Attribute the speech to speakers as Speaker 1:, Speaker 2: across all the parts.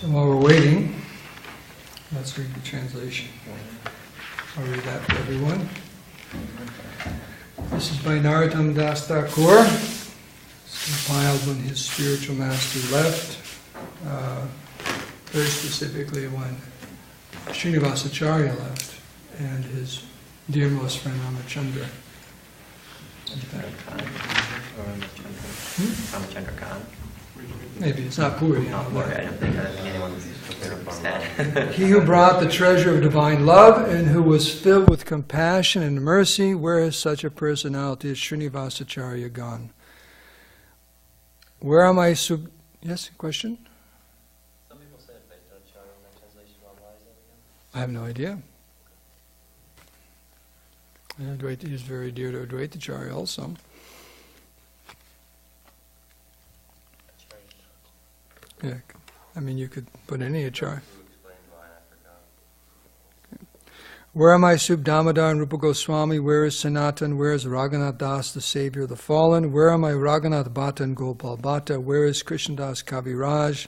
Speaker 1: And while we're waiting, let's read the translation. I'll read that for everyone. This is by Narottam Das Thakur. It's compiled when his spiritual master left, very specifically when Srinivasacharya left, and his dearmost friend Ramachandra.
Speaker 2: Ramachandra Khan.
Speaker 1: Maybe it's not Puri.
Speaker 2: Not Puri, I don't think anyone's said.
Speaker 1: He who brought the treasure of divine love and who was filled with compassion and mercy, where is such a personality as Srinivasacharya gone? Where am I? Yes, question?
Speaker 3: Some people said Vaidacharya in that translation. Why is that again?
Speaker 1: I have no idea. And Advaita is very dear to Advaitacharya also. Yeah, I mean you could put any acharya. Where am I, Sub Damodar and Rupa Goswami? Where is Sanatan? Where is Raghunath Das, the savior of the fallen? Where am I, Raghunath Bhatta and Gopal Bhatta? Where is Krishnadas Kaviraj?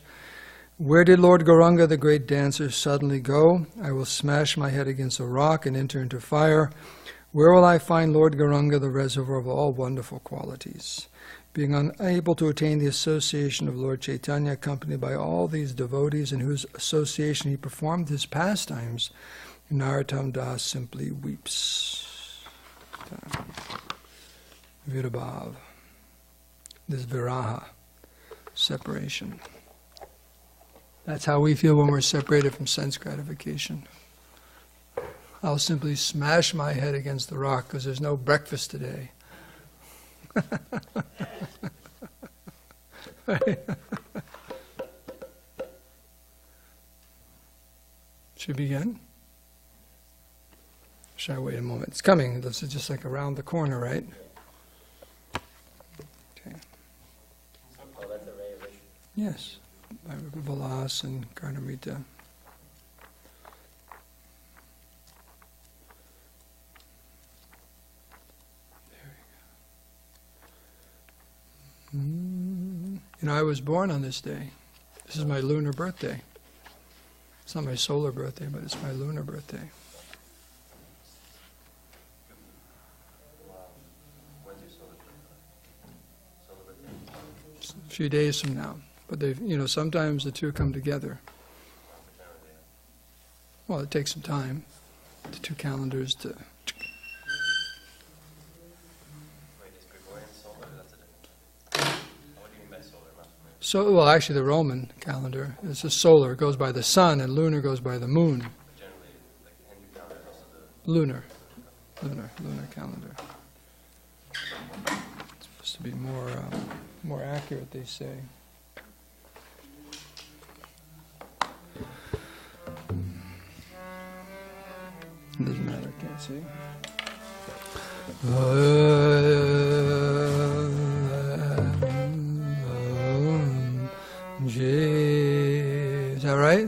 Speaker 1: Where did Lord Gauranga, the great dancer, suddenly go? I will smash my head against a rock and enter into fire. Where will I find Lord Gauranga, the reservoir of all wonderful qualities? Being unable to attain the association of Lord Chaitanya, accompanied by all these devotees in whose association he performed his pastimes, Narottam Das simply weeps. Virabhav. This viraha, separation. That's how we feel when we're separated from sense gratification. I'll simply smash my head against the rock because there's no breakfast today. Should we begin? Should I wait a moment? It's coming. This is just like around the corner, right? Okay.
Speaker 3: Oh, that's a ray of vision.
Speaker 1: Yes. By Rupa Vilas and Karnamrita. You know, I was born on this day. This is my lunar birthday. It's not my solar birthday, but it's my lunar birthday.
Speaker 3: When's your solar birthday?
Speaker 1: It's a few days from now. But they, you know, sometimes the two come together. Well, it takes some time. The two calendars to. So, well, actually, the Roman calendar is a solar. It goes by the sun, and lunar goes by the moon. Lunar calendar. It's supposed to be more accurate, they say. It doesn't matter. Can't see. Is that right?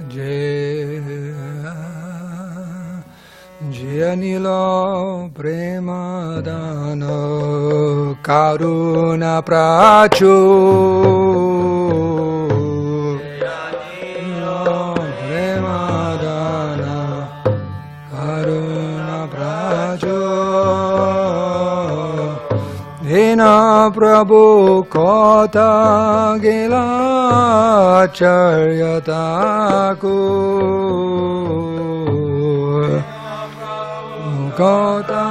Speaker 1: Janilo Premadano Karuna Prachu Janilo Premadana Karuna Prachu Hina Prabhu Kota Gila Charyataku Kota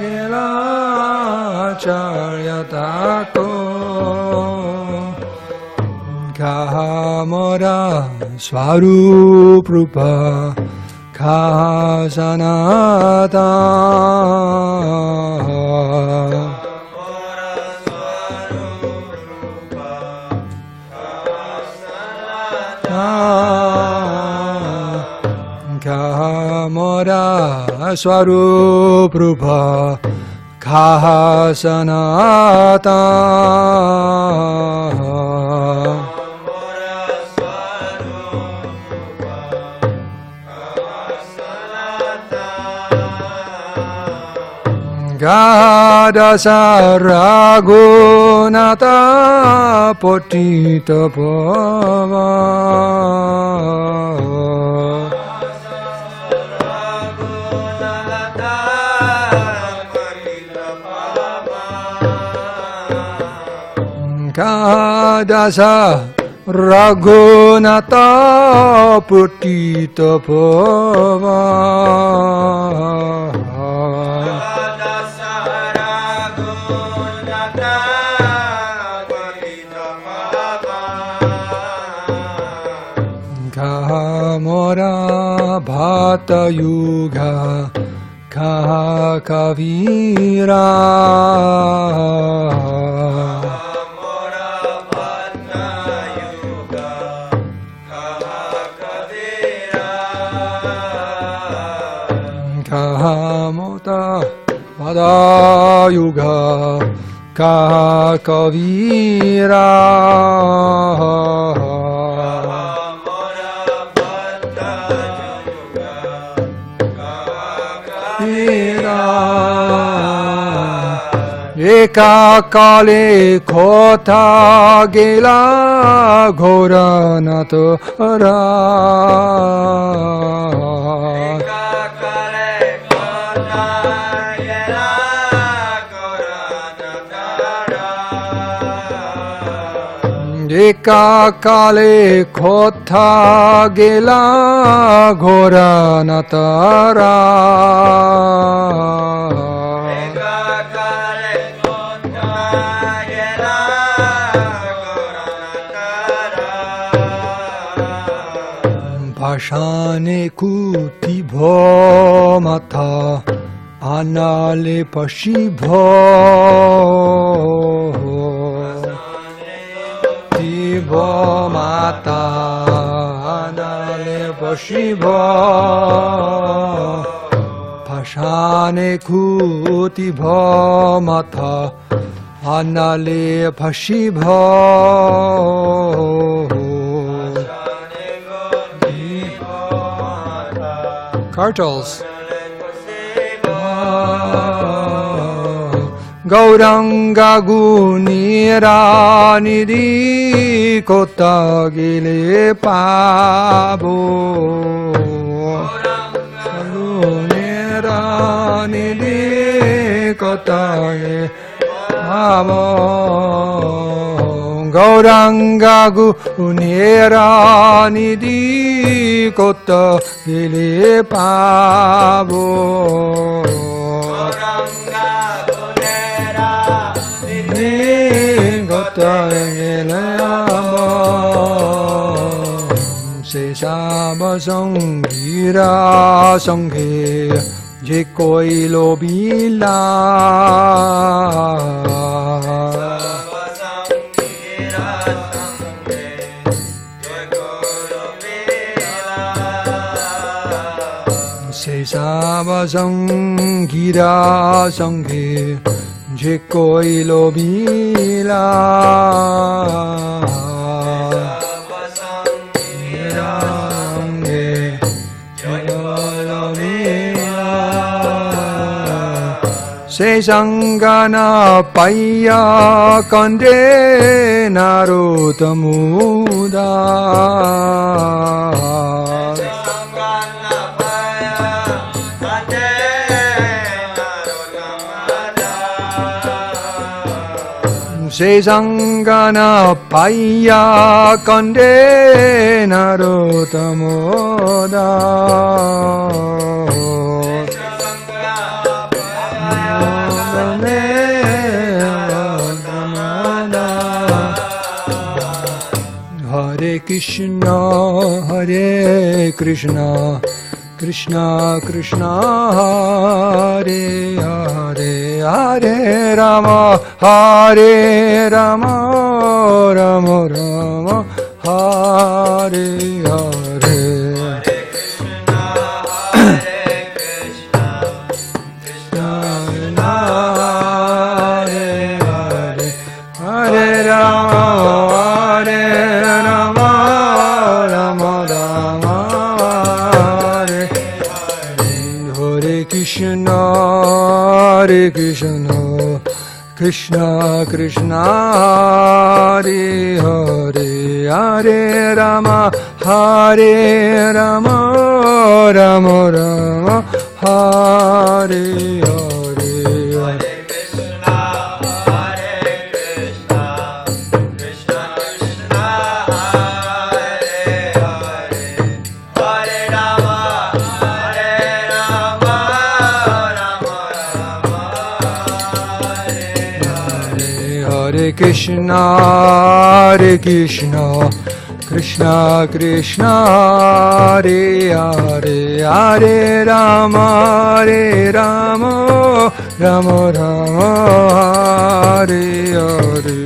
Speaker 1: Gila Charyataku Kahamora Swarup Rupa Kasanata Kamora Swarup Rupa Kahasanata Gadasa Raghunata Potita Pava Dasa Raghunata Putita Pava Mora Bhata Yuga Kaha Kavira
Speaker 4: Mora Bhata Yuga Kaha Kavira
Speaker 1: Kaha Mota Bhata Yuga Kaha Kavira Eka kale kota gela ghora natara
Speaker 4: Eka kale kota gela ghora natara
Speaker 1: Eka kale kota gela ghora natara Pashane kuti bho mata anale pashibho Tibho mata anale pashibho Pashane kuti bho mata anale pashibho Kartals. Gauranga Gunira Nidhi Kotagile Pabo Gunira Nidhi Kotagile Pabo Gauranga Gunira Nidhi Kota Gile Pavo
Speaker 4: Gauranga Gunira Nidhi
Speaker 1: Kota Gile Pavo Se Saba Sangira Sanghe Je Koi Lobila Saba Sangira Sanghe Je Koi Lobila
Speaker 4: Saba Sangira
Speaker 1: Sanghe Je Koi Lobila Se Sangana Paya Kande Narotamuda Se Sangana Paya Kande Narotamoda Hare Krishna Hare Krishna Krishna Krishna Hare Hare Hare Rama Hare Rama Rama Rama Hare Hare Krishna Hare Hare Hare Rama Hare Rama Rama Rama Hare Hare Krishna Hare Krishna Krishna Krishna Hare Hare Hare Rama Hare Rama Rama Rama Hare Hare Hare
Speaker 4: Krishna Krishna
Speaker 1: Hare Krishna, Hare Krishna, Krishna Krishna, Hare Hare, Hare Rama, Hare Rama, Rama Rama, Hare Hare.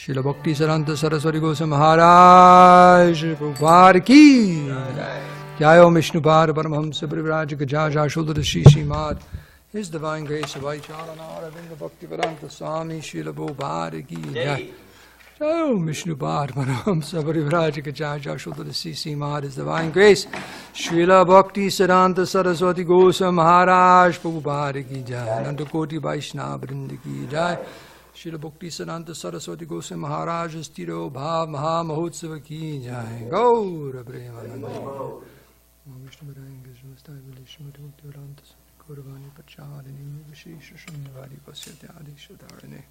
Speaker 1: Srila Bhakti Saranta Saraswati Goswami Maharaj Prabhupada ki Jai Om Vishnupad Paramahamsa Parivrajaka Jaja Shuddha Shishi Mad. His Divine Grace of Vaichalana Aravinda Bhakti Vedanta Swami Srila Prabhupada ki Jai. Jai Om Vishnupad Paramahamsa Parivrajaka Jaja Shuddha Shishi Mad. His Divine Grace Srila Bhakti Saranta Saraswati Goswami Maharaj Prabhupada ki Jai. Nanda Koti Vaishnava Vrinda ki Jai. Srila Bhakti Siddhanta Saraswati Goswami Maharaj's Tiro Bhav Maha Mahotsava ki Jai. Gaura Premananda. Vishnu Varanga Jnastai Vilishmati Bhakti Vedanta Gauravani Pachadini Vishesha Shunyavadi Pasyate Adi Shadarane.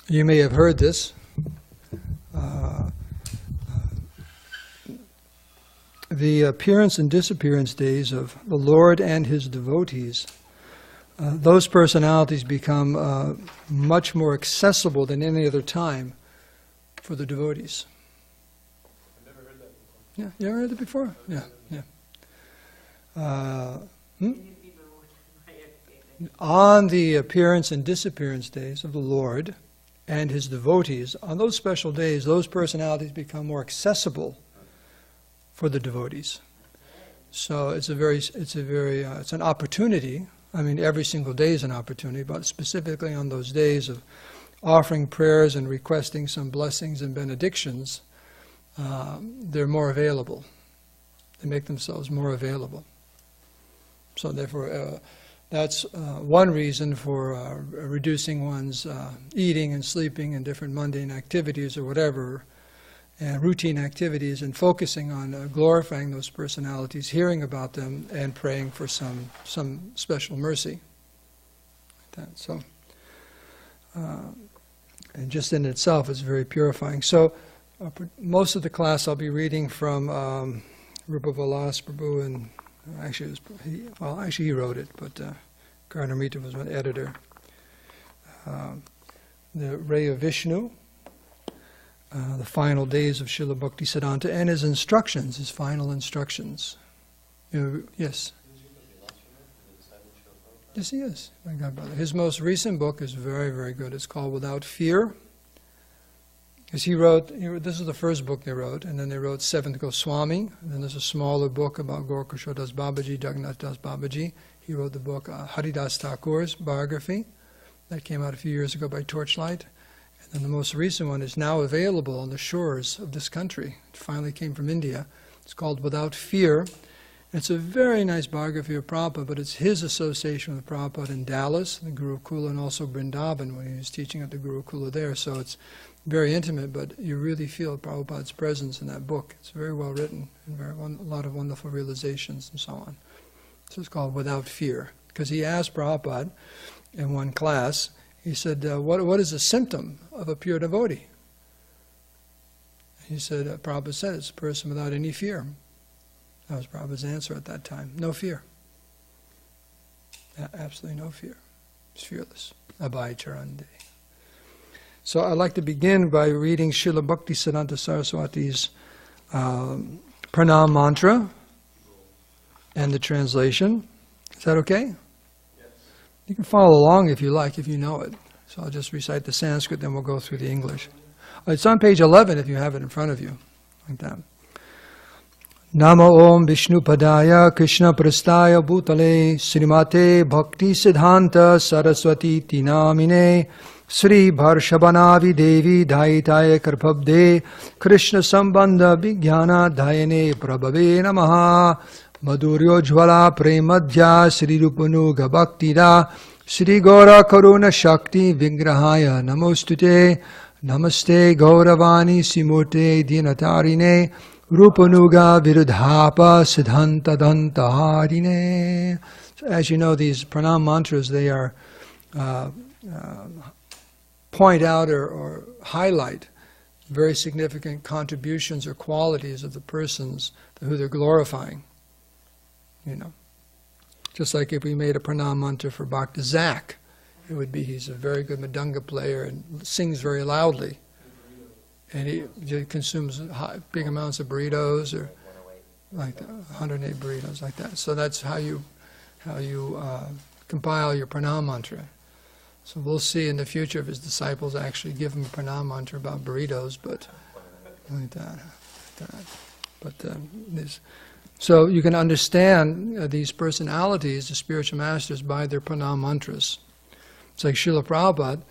Speaker 1: You may have heard this. The appearance and disappearance days of the Lord and His devotees, those personalities become much more accessible than any other time for the devotees.
Speaker 3: I've never heard that before.
Speaker 1: Yeah, you ever heard it before? Yeah. On the appearance and disappearance days of the Lord and His devotees, on those special days, those personalities become more accessible for the devotees. So it's an opportunity. I mean, every single day is an opportunity, but specifically on those days of offering prayers and requesting some blessings and benedictions, they're more available. They make themselves more available. So therefore, that's one reason for reducing one's eating and sleeping and different mundane activities or whatever, and routine activities, and focusing on glorifying those personalities, hearing about them, and praying for some special mercy. Like that. So, and just in itself is very purifying. So, most of the class I'll be reading from Rupa Vilas Prabhu, and actually, he wrote it, but Karnamrita was an editor. The Ray of Vishnu. The final days of Srila Bhakti Siddhanta, and his instructions, his final instructions. Yes? Yes, he is. My God, brother. His most recent book is very, very good. It's called Without Fear. Because he wrote, this is the first book they wrote, and then they wrote Seventh Goswami, and then there's a smaller book about Gaur Kishore Das Babaji, Jagannath Das Babaji. He wrote the book Haridas Thakur's biography, that came out a few years ago by Torchlight. And the most recent one is now available on the shores of this country. It finally came from India. It's called Without Fear. It's a very nice biography of Prabhupada, but it's his association with Prabhupada in Dallas, the Gurukula, and also Vrindavan when he was teaching at the Gurukula there. So it's very intimate, but you really feel Prabhupada's presence in that book. It's very well written, and a lot of wonderful realizations and so on. So it's called Without Fear. Because he asked Prabhupada in one class, he said, what is a symptom of a pure devotee? He said, Prabhupada said, it's a person without any fear. That was Prabhupada's answer at that time. No fear. Absolutely no fear. It's fearless. Abhay Charande. So I'd like to begin by reading Srila Bhakti Siddhanta Saraswati's Pranam Mantra and the translation. Is that okay? You can follow along if you like, if you know it. So I'll just recite the Sanskrit, then we'll go through the English. It's on page 11 if you have it in front of you. Like that. Namo Om Vishnu Padaya Krishna Prastaya Bhutale Srimate Bhakti Siddhanta Saraswati Tinamine Sri Bharshabhanavi Devi Dhaitaya Karpabde Krishna Sambandha Vijnana Dhayane Prabhave Namaha Madhuryo Jvala Premadhya Sri Rupanuga Bhaktida Sri Gaura Karuna Shakti Vigrahaya Namostute Namaste Gauravani Simurte Dinatarine Rupanuga Viruddhapa Siddhanta Danta Harine. So as you know, these pranam mantras, they are point out or highlight very significant contributions or qualities of the persons who they're glorifying. You know, just like if we made a pranam mantra for Bhakti Zak, it would be he's a very good mridanga player and sings very loudly, and he consumes big amounts of burritos or like that, 108 burritos like that. So that's how you compile your pranam mantra. So we'll see in the future if his disciples actually give him a pranam mantra about burritos, but like that. But so you can understand these personalities, the spiritual masters, by their pranam mantras. It's like Srila Prabhupada.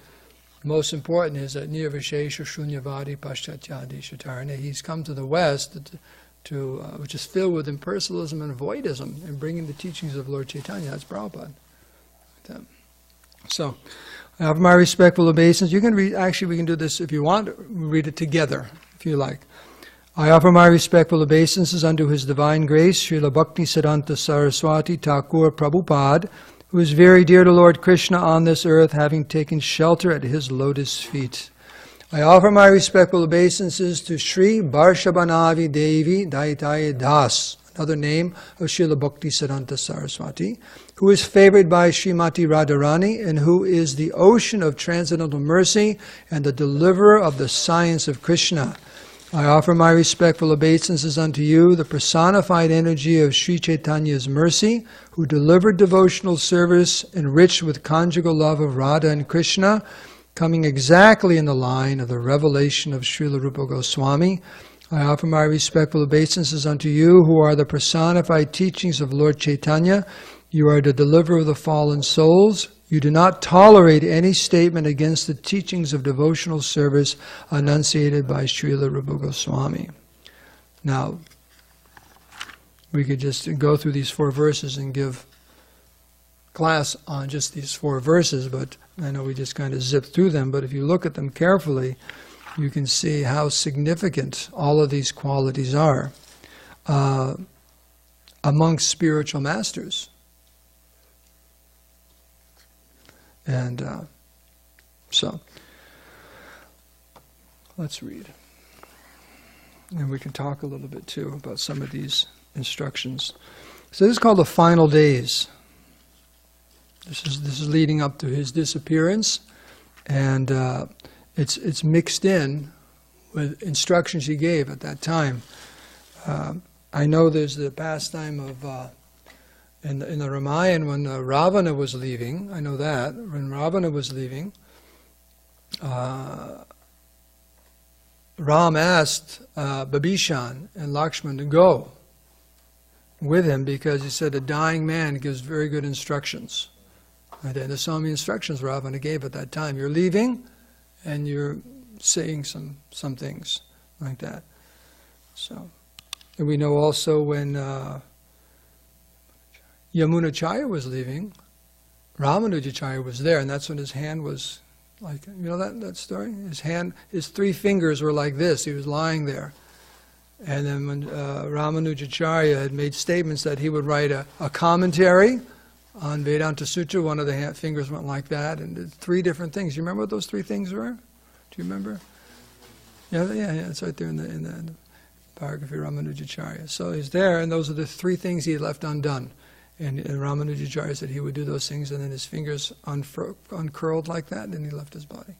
Speaker 1: Most important is that Nirvishesha Shunyavadi Paschatyadi Shatarane. He's come to the West which is filled with impersonalism and voidism, and bringing the teachings of Lord Chaitanya. That's Prabhupada. So, I offer my respectful obeisance. You can read, actually we can do this if you want, read it together, if you like. I offer my respectful obeisances unto His Divine Grace, Srila Bhakti Siddhanta Saraswati Thakur Prabhupada, who is very dear to Lord Krishna on this earth, having taken shelter at His lotus feet. I offer my respectful obeisances to Sri Barshabhanavi Devi Daitaya Das, another name of Srila Bhakti Siddhanta Saraswati, who is favored by Srimati Radharani and who is the ocean of transcendental mercy and the deliverer of the science of Krishna. I offer my respectful obeisances unto you, the personified energy of Sri Chaitanya's mercy, who delivered devotional service enriched with conjugal love of Radha and Krishna, coming exactly in the line of the revelation of Srila Rupa Goswami. I offer my respectful obeisances unto you, who are the personified teachings of Lord Chaitanya. You are the deliverer of the fallen souls. You do not tolerate any statement against the teachings of devotional service enunciated by Srila Rupa Goswami. Now, we could just go through these 4 verses and give class on just these 4 verses, but I know we just kind of zipped through them, but if you look at them carefully, you can see how significant all of these qualities are amongst spiritual masters. And so, let's read. And we can talk a little bit too about some of these instructions. So this is called the final days. This is leading up to his disappearance, and it's mixed in with instructions he gave at that time. I know there's the pastime of in the Ramayana when Ravana was leaving. I know that when Ravana was leaving, Ram asked Babishan and Lakshman to go with him because he said a dying man gives very good instructions. And there's so many instructions Ravana gave at that time. You're leaving, and you're saying some things like that. So, and we know also when Yamunacharya was leaving, Ramanujacharya was there, and that's when his hand was like, you know that story? His 3 fingers were like this. He was lying there. And then when Ramanujacharya had made statements that he would write a commentary on Vedanta Sutra, one of the fingers went like that, and did 3 different things. You remember what those 3 things were? Do you remember? Yeah, it's right there in the biography of Ramanujacharya. So he's there, and those are the 3 things he had left undone. And Ramanujacharya said he would do those things, and then his fingers uncurled like that, and then he left his body.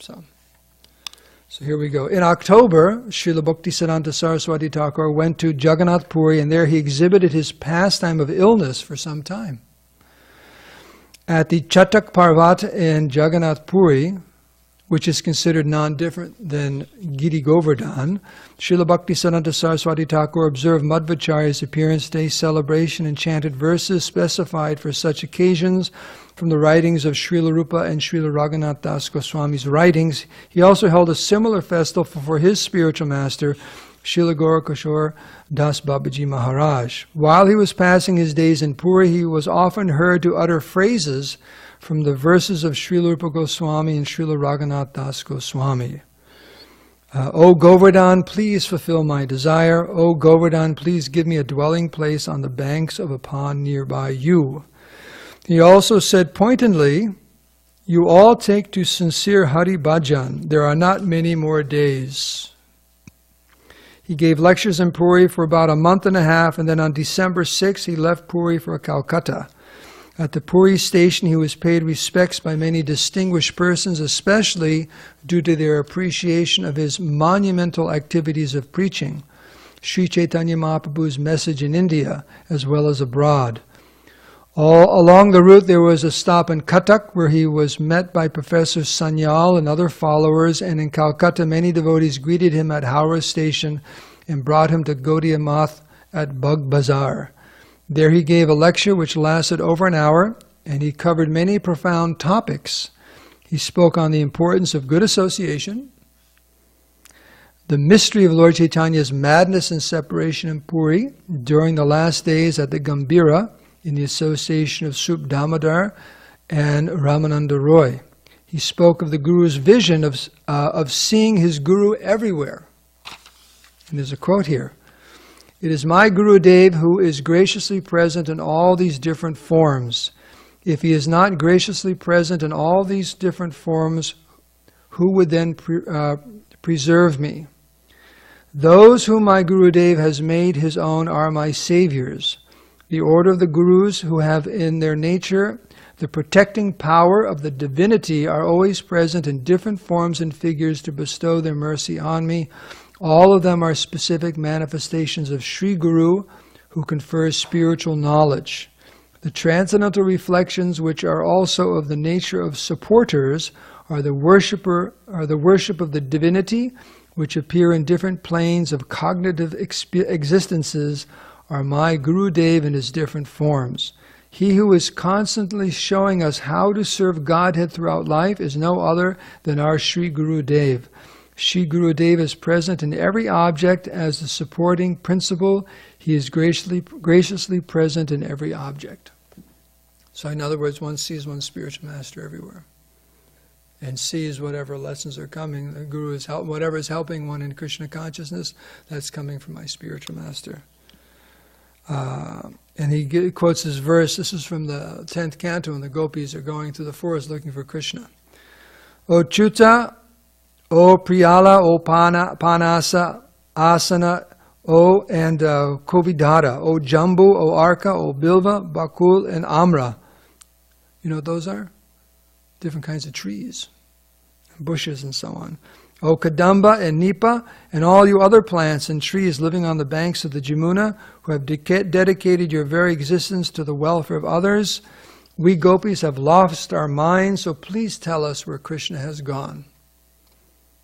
Speaker 1: So here we go. In October, Srila Bhaktisiddhanta Saraswati Thakur went to Jagannath Puri, and there he exhibited his pastime of illness for some time. At the Chatak Parvat in Jagannath Puri, which is considered non-different than Giri Govardhan, Srila Bhaktisiddhanta Saraswati Thakur observed Madhvacharya's appearance day celebration and chanted verses specified for such occasions from the writings of Srila Rupa and Srila Raghunath Das Goswami's writings. He also held a similar festival for his spiritual master, Srila Gaurakishore Das Babaji Maharaj. While he was passing his days in Puri, he was often heard to utter phrases from the verses of Srila Rupa Goswami and Srila Raghunath Das Goswami. O Govardhan, please fulfill my desire. O Govardhan, please give me a dwelling place on the banks of a pond nearby you. He also said pointedly, you all take to sincere Hari Bhajan. There are not many more days. He gave lectures in Puri for about a month and a half, and then on December 6th, he left Puri for Calcutta. At the Puri station, he was paid respects by many distinguished persons, especially due to their appreciation of his monumental activities of preaching, Sri Chaitanya Mahaprabhu's message in India, as well as abroad. All along the route, there was a stop in Cuttack, where he was met by Professor Sanyal and other followers, and in Calcutta, many devotees greeted him at Howrah station and brought him to Gaudiya Math at Bug Bazar. There he gave a lecture which lasted over an hour, and he covered many profound topics. He spoke on the importance of good association, the mystery of Lord Chaitanya's madness and separation in Puri during the last days at the Gambhira, in the association of Sup Damodar and Ramananda Roy. He spoke of the Guru's vision of seeing his Guru everywhere. And there's a quote here. It is my Guru Dev who is graciously present in all these different forms. If he is not graciously present in all these different forms, who would then preserve me? Those whom my Guru Dev has made his own are my saviors. The order of the Gurus, who have in their nature the protecting power of the divinity, are always present in different forms and figures to bestow their mercy on me. All of them are specific manifestations of Sri Guru, who confers spiritual knowledge. The transcendental reflections, which are also of the nature of supporters, are the worship of the divinity, which appear in different planes of cognitive existences, are my Guru Dev in his different forms. He who is constantly showing us how to serve Godhead throughout life is no other than our Sri Guru Dev. Sri Guru Dev is present in every object as the supporting principle. He is graciously present in every object. So in other words, one sees one's spiritual master everywhere and sees whatever lessons are coming. The Guru is whatever is helping one in Krishna consciousness, that's coming from my spiritual master. And he quotes this verse. This is from the 10th canto, when the gopis are going through the forest looking for Krishna. O Chuta, O Priyala, O Panasa, Asana, O and Kovidhara, O Jambu, O Arka, O Bilva, Bakul, and Amra. You know what those are? Different kinds of trees, bushes, and so on. O Kadamba and Nipa, and all you other plants and trees living on the banks of the Jamuna, who have dedicated your very existence to the welfare of others. We gopis have lost our minds, so please tell us where Krishna has gone.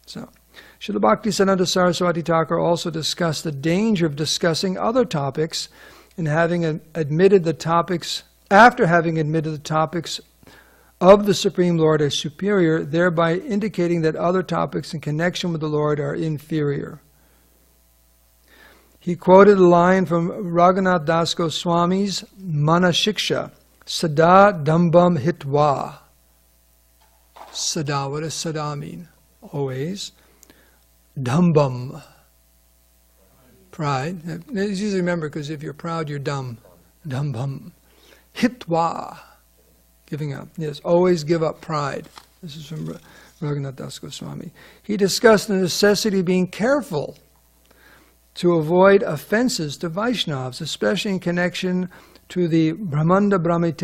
Speaker 1: So, Srila Bhaktisiddhanta Saraswati Thakur also discussed the danger of discussing other topics and having admitted the topics, after having admitted the topics of the Supreme Lord as superior, thereby indicating that other topics in connection with the Lord are inferior. He quoted a line from Raghunath Das Goswami's Mana Shiksha, Sada Dambam Hitwa. Sada, what does Sada mean? Always. Dambam, pride. It's easy to remember, because if you're proud, you're dumb. Dambam. Hitwa, giving up. Yes, always give up pride. This is from Raghunath Das Goswami. He discussed the necessity of being careful to avoid offenses to Vaishnavas, especially in connection to the Brahmanda Brahmite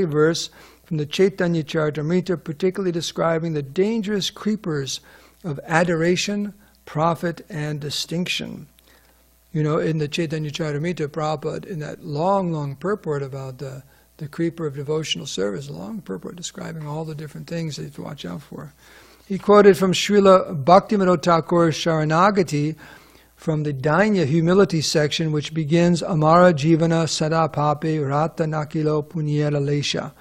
Speaker 1: verse from the Chaitanya Charitamrita, particularly describing the dangerous creepers of adoration, profit, and distinction. You know, in the Chaitanya Charitamrita, Prabhupada, in that long purport about the creeper of devotional service, a long purport describing all the different things that you have to watch out for. He quoted from Srila Bhaktivinoda Thakur's Sharanagati from the Dainya humility section, which begins, Amara Jivana Sada Pape Rata Nakilo Punyera Lesha.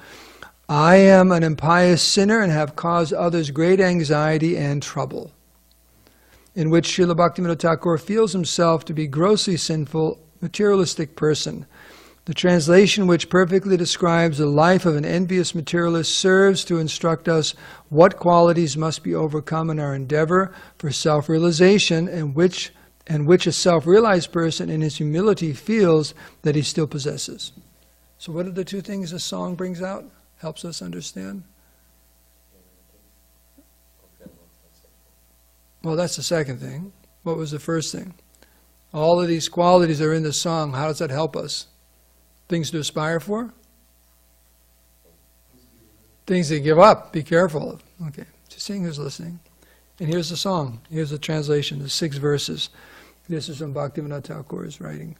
Speaker 1: I am an impious sinner and have caused others great anxiety and trouble. In which Srila Bhaktivinoda Thakur feels himself to be grossly sinful, materialistic person. The translation, which perfectly describes the life of an envious materialist, serves to instruct us what qualities must be overcome in our endeavor for self-realization, and which a self-realized person in his humility feels that he still possesses. So what are the two things this song brings out? Helps us understand? Well, that's the second thing. What was the first thing? All of these qualities are in the song. How does that help us? Things to aspire for? Things to give up. Be careful. Okay, just seeing who's listening. And here's the song. Here's the translation. The 6 verses. This is from Bhaktivinoda Thakur's writing.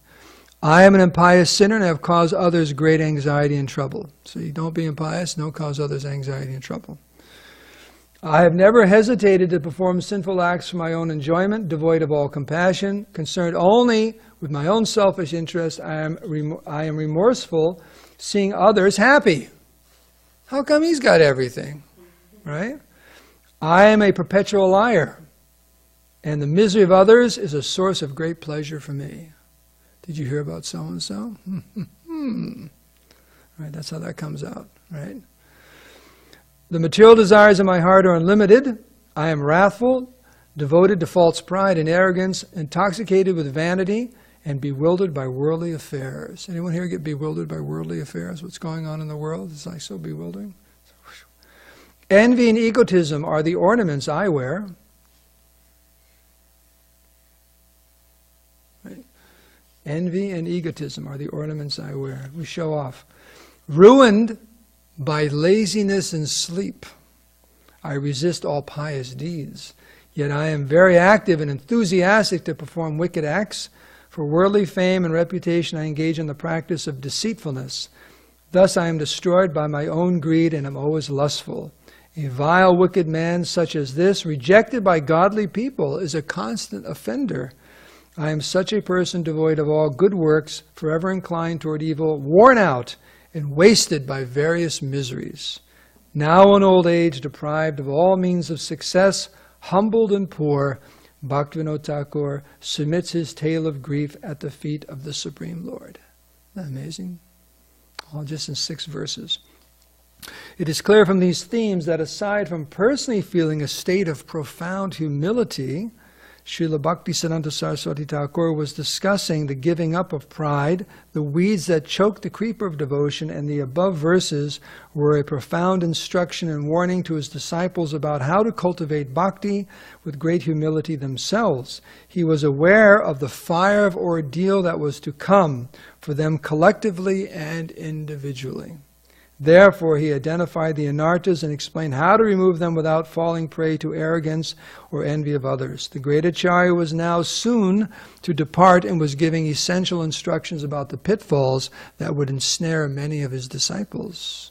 Speaker 1: I am an impious sinner and have caused others great anxiety and trouble. So you don't be impious, don't cause others anxiety and trouble. I have never hesitated to perform sinful acts for my own enjoyment, devoid of all compassion, concerned only with my own selfish interest. I am remorseful, seeing others happy. How come he's got everything? Right? I am a perpetual liar, and the misery of others is a source of great pleasure for me. Did you hear about so-and-so? Right, that's how that comes out, right? The material desires of my heart are unlimited. I am wrathful, devoted to false pride and arrogance, intoxicated with vanity, and bewildered by worldly affairs. Anyone here get bewildered by worldly affairs? What's going on in the world? It's like so bewildering. Envy and egotism are the ornaments I wear. Right? Envy and egotism are the ornaments I wear. We show off. Ruined by laziness and sleep, I resist all pious deeds. Yet I am very active and enthusiastic to perform wicked acts. For worldly fame and reputation I engage in the practice of deceitfulness. Thus I am destroyed by my own greed and am always lustful. A vile, wicked man such as this, rejected by godly people, is a constant offender. I am such a person devoid of all good works, forever inclined toward evil, worn out and wasted by various miseries. Now in old age, deprived of all means of success, humbled and poor, Bhaktivinoda Thakur submits his tale of grief at the feet of the Supreme Lord. Isn't that amazing? All just in 6 verses. It is clear from these themes that aside from personally feeling a state of profound humility, Srila Bhaktisiddhanta Saraswati Thakur was discussing the giving up of pride, the weeds that choke the creeper of devotion, and the above verses were a profound instruction and warning to his disciples about how to cultivate bhakti with great humility themselves. He was aware of the fire of ordeal that was to come for them collectively and individually. Therefore, he identified the anarthas and explained how to remove them without falling prey to arrogance or envy of others. The great Acharya was now soon to depart and was giving essential instructions about the pitfalls that would ensnare many of his disciples.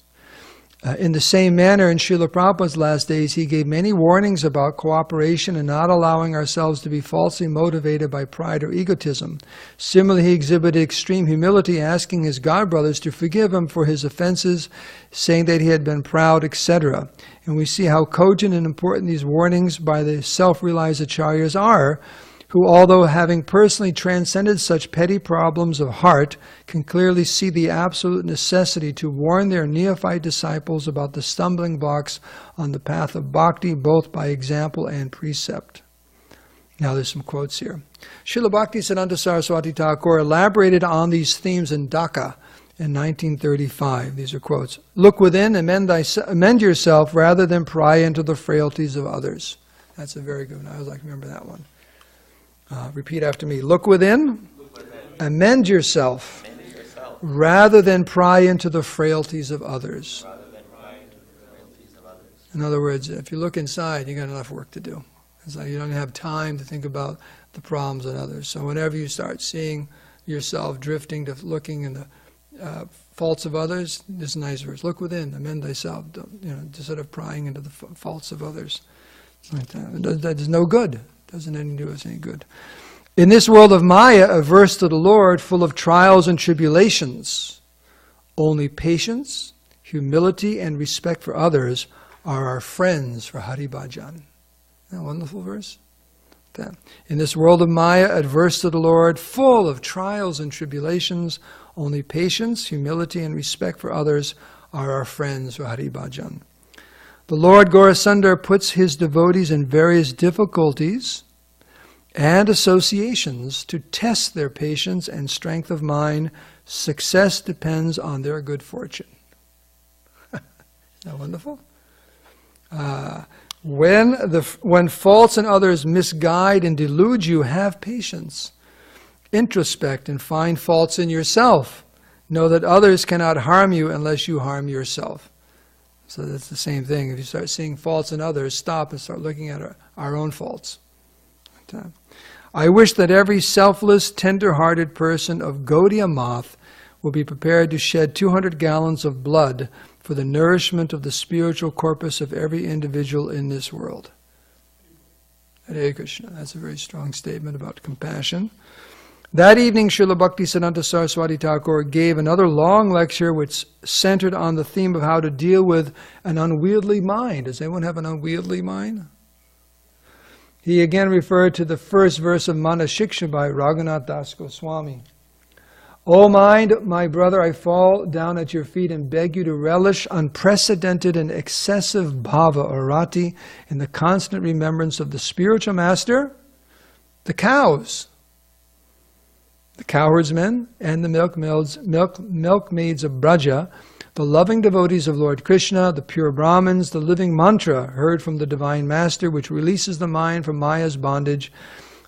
Speaker 1: In the same manner, in Srila Prabhupada's last days, he gave many warnings about cooperation and not allowing ourselves to be falsely motivated by pride or egotism. Similarly, he exhibited extreme humility, asking his godbrothers to forgive him for his offenses, saying that he had been proud, etc. And we see how cogent and important these warnings by the self-realized acharyas are, who, although having personally transcended such petty problems of heart, can clearly see the absolute necessity to warn their neophyte disciples about the stumbling blocks on the path of bhakti, both by example and precept. Now there's some quotes here. Srila Bhaktisiddhanta Saraswati Thakur elaborated on these themes in Dhaka in 1935. These are quotes. Look within, amend yourself rather than pry into the frailties of others. That's a very good one. I always like to remember that one. Repeat after me. Look within, amend yourself, rather than pry into the frailties of others. In other words, if you look inside, you got enough work to do. It's like you don't have time to think about the problems in others. So whenever you start seeing yourself drifting to looking in the faults of others, this is a nice verse. Look within, amend thyself. Instead of prying into the faults of others. It's like that. That is no good. Doesn't anything do us any good. In this world of Maya, averse to the Lord, full of trials and tribulations, only patience, humility, and respect for others are our friends for Hari Bhajan. Isn't that a wonderful verse? In this world of Maya, adverse to the Lord, full of trials and tribulations, Only patience, humility, and respect for others are our friends, Hari Bhajan. The Lord Gaurasundar puts his devotees in various difficulties and associations to test their patience and strength of mind. Success depends on their good fortune. Isn't that wonderful? When faults in others misguide and delude you, have patience. Introspect and find faults in yourself. Know that others cannot harm you unless you harm yourself. So that's the same thing. If you start seeing faults in others, stop and start looking at our own faults. I wish that every selfless, tender-hearted person of Gaudiya Math will be prepared to shed 200 gallons of blood for the nourishment of the spiritual corpus of every individual in this world. Hare Krishna. That's a very strong statement about compassion. That evening, Srila Bhaktisiddhanta Saraswati Thakur gave another long lecture which centered on the theme of how to deal with an unwieldy mind. Does anyone have an unwieldy mind? He again referred to the first verse of Mana Shiksha by Raghunath Das Goswami. O mind, my brother, I fall down at your feet and beg you to relish unprecedented and excessive bhava or rati in the constant remembrance of the spiritual master, the cows, the cowherdsmen, and the milkmaids of Braja, the loving devotees of Lord Krishna, the pure Brahmins, the living mantra heard from the Divine Master, which releases the mind from Maya's bondage,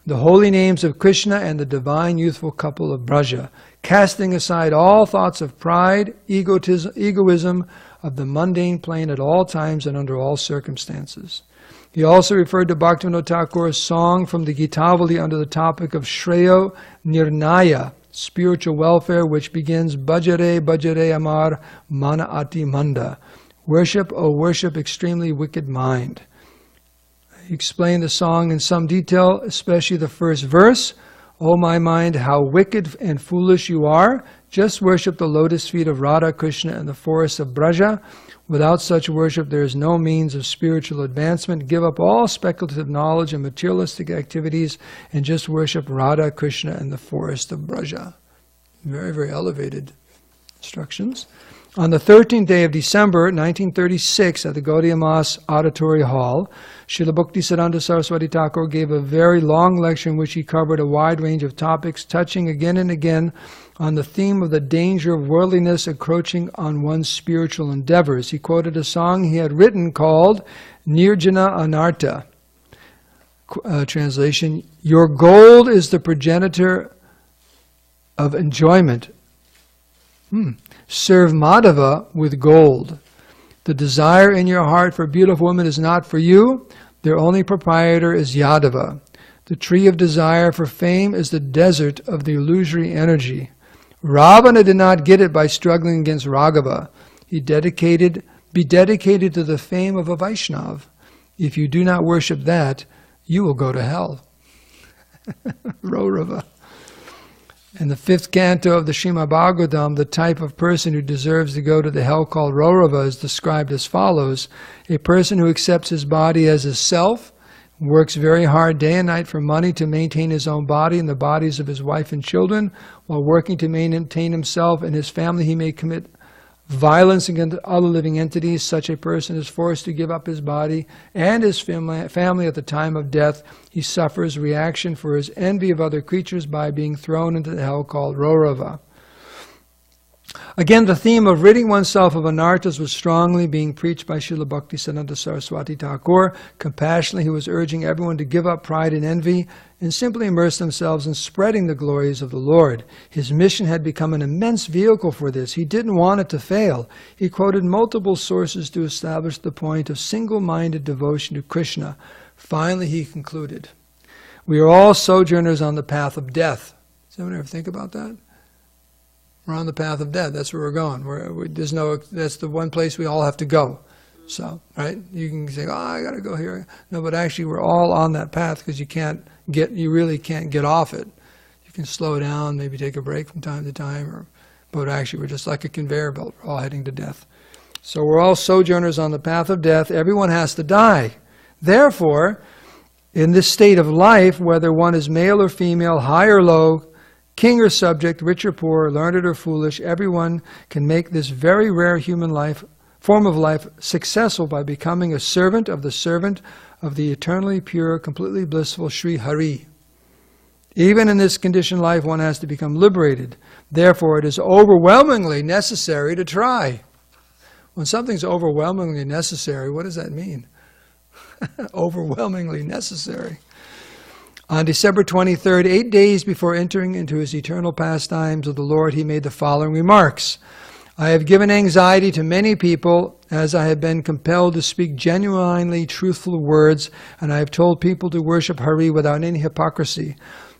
Speaker 1: the holy names of Krishna and the divine youthful couple of Braja, casting aside all thoughts of pride, egoism of the mundane plane at all times and under all circumstances. He also referred to Bhaktivinoda Thakur's song from the Gitavali under the topic of Shreyo Nirnaya, spiritual welfare, which begins Bhajare Bhajare Amar Mana Ati Manda. Worship, O worship, extremely wicked mind. He explained the song in some detail, especially the first verse. O my mind, how wicked and foolish you are. Just worship the lotus feet of Radha Krishna in the forest of Braja. Without such worship, there is no means of spiritual advancement. Give up all speculative knowledge and materialistic activities and just worship Radha Krishna in the forest of Braja. Very, very elevated instructions. On the 13th day of December, 1936, at the Gaudiya Math Auditory Hall, Srila Bhaktisiddhanta Saraswati Thakur gave a very long lecture in which he covered a wide range of topics, touching again and again on the theme of the danger of worldliness encroaching on one's spiritual endeavors. He quoted a song he had written called Nirjana Anartha. Translation, your gold is the progenitor of enjoyment. Serve Madhava with gold. The desire in your heart for beautiful women is not for you. Their only proprietor is Yadava. The tree of desire for fame is the desert of the illusory energy. Ravana did not get it by struggling against Raghava. Be dedicated to the fame of a Vaishnav. If you do not worship that, you will go to hell. Raurava. In the 5th canto of the srimadbhagavatam, the type of person who deserves to go to the hell called Raurava is described as follows. A person who accepts his body as his self, works very hard day and night for money to maintain his own body and the bodies of his wife and children. While working to maintain himself and his family, he may commit violence against other living entities. Such a person is forced to give up his body and his family at the time of death. He suffers reaction for his envy of other creatures by being thrown into the hell called Raurava. Again, the theme of ridding oneself of anarthas was strongly being preached by Srila Bhaktisiddhanta Saraswati Thakur. Compassionately, he was urging everyone to give up pride and envy and simply immerse themselves in spreading the glories of the Lord. His mission had become an immense vehicle for this. He didn't want it to fail. He quoted multiple sources to establish the point of single-minded devotion to Krishna. Finally, he concluded, we are all sojourners on the path of death. Does anyone ever think about that? We're on the path of death. That's where we're going. That's the one place we all have to go. So, right? You can say, oh, I got to go here. No, but actually we're all on that path because you really can't get off it. You can slow down, maybe take a break from time to time, but actually we're just like a conveyor belt. We're all heading to death. So we're all sojourners on the path of death. Everyone has to die. Therefore, in this state of life, whether one is male or female, high or low, King or subject, rich or poor, learned or foolish, everyone can make this very rare human form of life successful by becoming a servant of the eternally pure, completely blissful Sri Hari. Even in this conditioned life, one has to become liberated. Therefore, it is overwhelmingly necessary to try. When something's overwhelmingly necessary, what does that mean? Overwhelmingly necessary. On December 23rd, 8 days before entering into his eternal pastimes of the Lord, he made the following remarks. I have given anxiety to many people as I have been compelled to speak genuinely truthful words, and I have told people to worship Hari without any hypocrisy.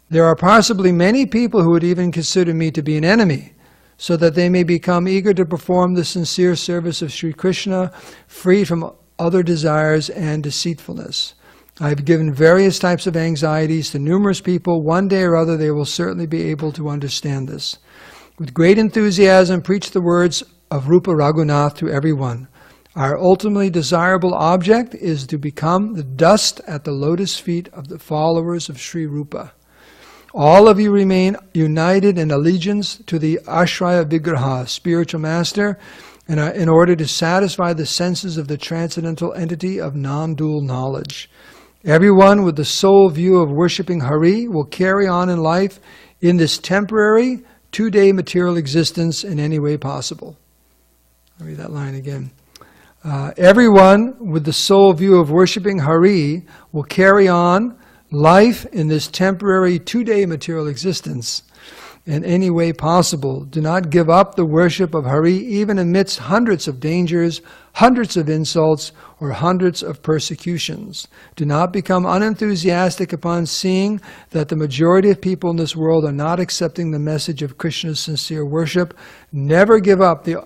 Speaker 1: There are possibly many people who would even consider me to be an enemy, so that they may become eager to perform the sincere service of Sri Krishna, free from other desires and deceitfulness. I have given various types of anxieties to numerous people. One day or other they will certainly be able to understand this. With great enthusiasm, preach the words of Rupa Raghunath to everyone. Our ultimately desirable object is to become the dust at the lotus feet of the followers of Sri Rupa. All of you remain united in allegiance to the Ashraya Vigraha, spiritual master, in order to satisfy the senses of the transcendental entity of non-dual knowledge. Everyone with the sole view of worshipping Hari will carry on in life in this temporary, 2-day material existence in any way possible. I'll read that line again. Everyone with the sole view of worshipping Hari will carry on life in this temporary 2-day material existence in any way possible. Do not give up the worship of Hari even amidst hundreds of dangers, hundreds of insults, or hundreds of persecutions. Do not become unenthusiastic upon seeing that the majority of people in this world are not accepting the message of Krishna's sincere worship. Never give up the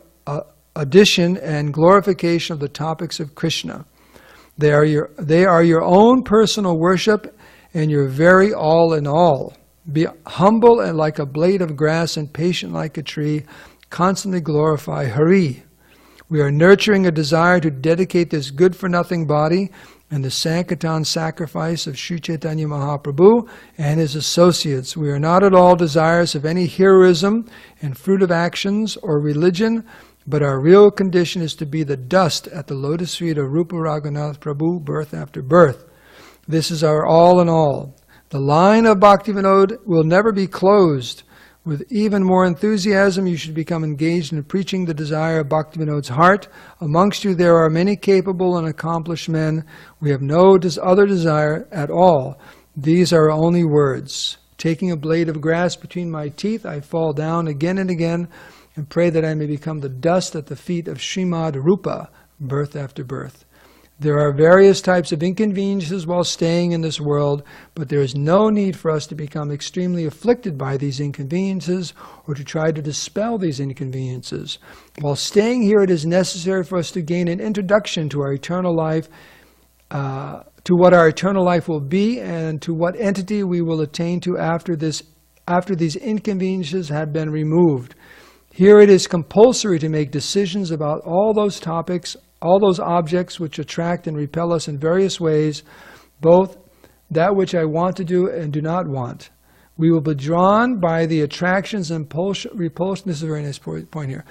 Speaker 1: addition and glorification of the topics of Krishna. They are your own personal worship and your very all in all. Be humble and like a blade of grass and patient like a tree. Constantly glorify Hari. We are nurturing a desire to dedicate this good-for-nothing body and the Sankirtan sacrifice of Sri Chaitanya Mahaprabhu and his associates. We are not at all desirous of any heroism and fruitive actions or religion, but our real condition is to be the dust at the lotus feet of Rupa Raghunath Prabhu, birth after birth. This is our all in all. The line of Bhakti Vinod will never be closed. With even more enthusiasm, you should become engaged in preaching the desire of Bhakti Vinod's heart. Amongst you there are many capable and accomplished men. We have no other desire at all. These are only words. Taking a blade of grass between my teeth, I fall down again and again and pray that I may become the dust at the feet of Srimad Rupa, birth after birth. There are various types of inconveniences while staying in this world, but there is no need for us to become extremely afflicted by these inconveniences or to try to dispel these inconveniences. While staying here, it is necessary for us to gain an introduction to our eternal life, to what our eternal life will be, and to what entity we will attain to after these inconveniences have been removed. Here it is compulsory to make decisions about all those topics, all those objects which attract and repel us in various ways, both that which I want to do and do not want. We will be drawn by the attractions and repulsion. This is a very nice point here.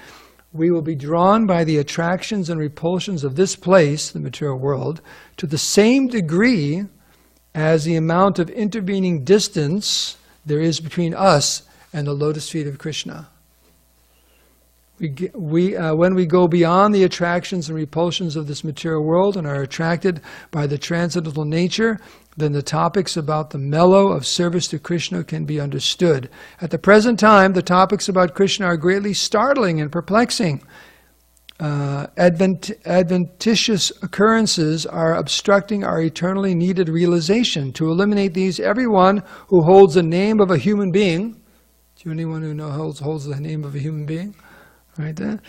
Speaker 1: We will be drawn by the attractions and repulsions of this place, the material world, to the same degree as the amount of intervening distance there is between us and the lotus feet of Krishna. When we go beyond the attractions and repulsions of this material world and are attracted by the transcendental nature, then the topics about the mellow of service to Krishna can be understood. At the present time, the topics about Krishna are greatly startling and perplexing. Adventitious occurrences are obstructing our eternally needed realization. To eliminate these, everyone who holds the name of a human being, do you anyone who holds the name of a human being? Right there,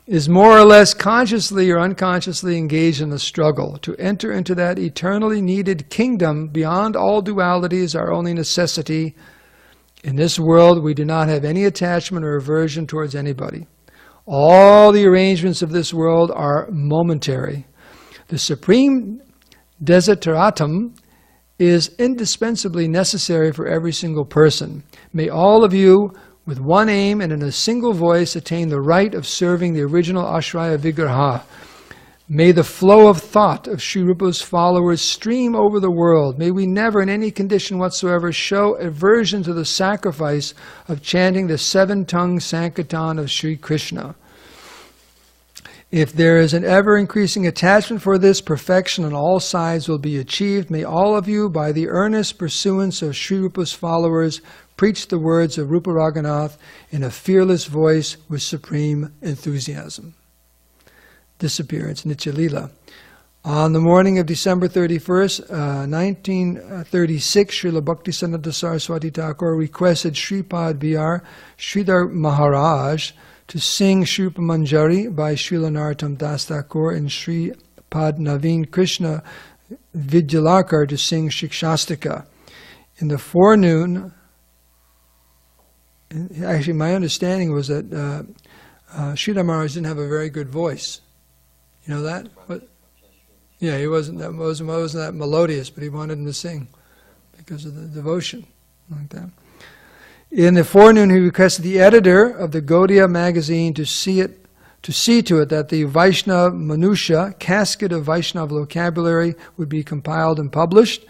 Speaker 1: is more or less consciously or unconsciously engaged in the struggle. To enter into that eternally needed kingdom beyond all duality is our only necessity. In this world, we do not have any attachment or aversion towards anybody. All the arrangements of this world are momentary. The supreme desideratum is indispensably necessary for every single person. May all of you, with one aim and in a single voice, attain the right of serving the original Ashraya Vigraha. May the flow of thought of Sri Rupa's followers stream over the world. May we never, in any condition whatsoever, show aversion to the sacrifice of chanting the 7-tongue Sankirtan of Sri Krishna. If there is an ever-increasing attachment for this, perfection on all sides will be achieved. May all of you, by the earnest pursuance of Sri Rupa's followers, preach the words of Rupa Raghunath in a fearless voice with supreme enthusiasm. Disappearance, Nitya Lila. On the morning of December 31st, 1936, Srila Bhaktisiddhanta Saraswati Thakur requested Sripad B.R. Sridhar Maharaj to sing Shri Rupa Manjari by Srila Narottam Das Thakur and Sripad Naveen Krishna Vidyalakar to sing Shikshastika. In the forenoon, actually my understanding was that Sridhar Maharaj didn't have a very good voice. You know that? But, yeah, he wasn't that melodious, but he wanted him to sing because of the devotion, like that. In the forenoon, he requested the editor of the Gaudiya magazine to see to it that the Vaishnava Manusha, casket of Vaishnava vocabulary, would be compiled and published.